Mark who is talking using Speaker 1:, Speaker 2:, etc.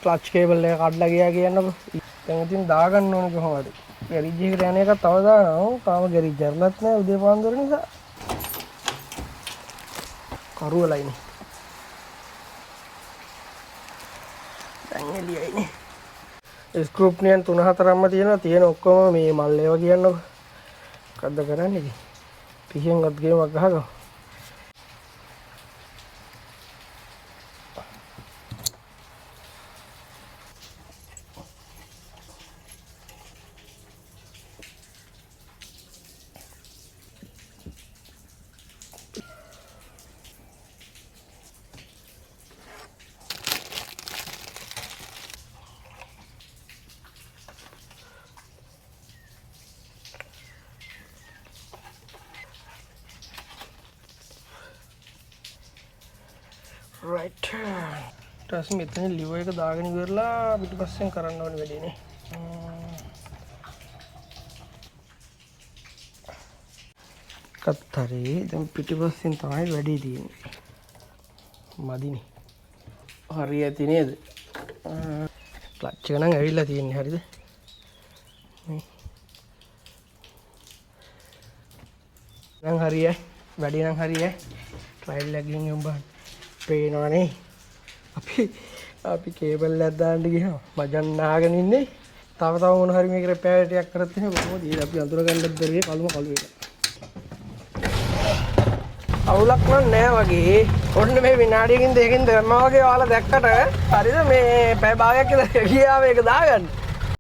Speaker 1: Clutch cable එක කඩලා ගියා කියන්නකො. දැන් ඉතින් දාගන්න ඕනේ කොහොමද? ගෑරේජ් එකට යන එක තව දානවා. තාම ගෑරේජ් කරලත් නැහැ උදේ පාන්දර නිසා. කරුවලයිනේ. දැන් එළියයිනේ. ස්ක්‍රූප් නියන් 3-4ක්ම තියෙනවා. තියෙන ඔක්කොම මේ මල් ඒවා කියන්නකො. මොකද්ද කරන්නේ ඉතින්? පිහින්වත් ගේමක් ගහගමු. right ඊට පස්සේ මෙතන ලිවර් එක දාගෙන ඉවරලා පිටිපස්සෙන් කරන්න ඕනේ වැඩේනේ. කතරේ දැන් පිටිපස්සෙන් තමයි වැඩේ තියෙන්නේ. මදිනේ. හරි ඇති නේද? ක්ලච් එක නම් ඇවිල්ලා තියෙන්නේ හරිද? මේ. නම් හරියයි. වැඩේ නම් හරියයි. ට්‍රයිල් එකකින් යමු බලන්න. පේනවනේ. අපි කේබල් එකක් දාන්න ගියා. මජන් නාගෙන ඉන්නේ. තව මොන හරි මේක රිපෙයාර් ටිකක් කරත් එහෙම කොහොමද? ඊට අපි අඳුර ගන්නත් බැරිවේ කලුම කළු එක. අවුලක් නෑ වගේ. ඔන්න මේ විනාඩියකින් දෙකකින් දැම්මා වගේ ඔයාලා දැක්කට හරිද මේ පැය භාගයක් කියලා ගියා මේක දාගන්න.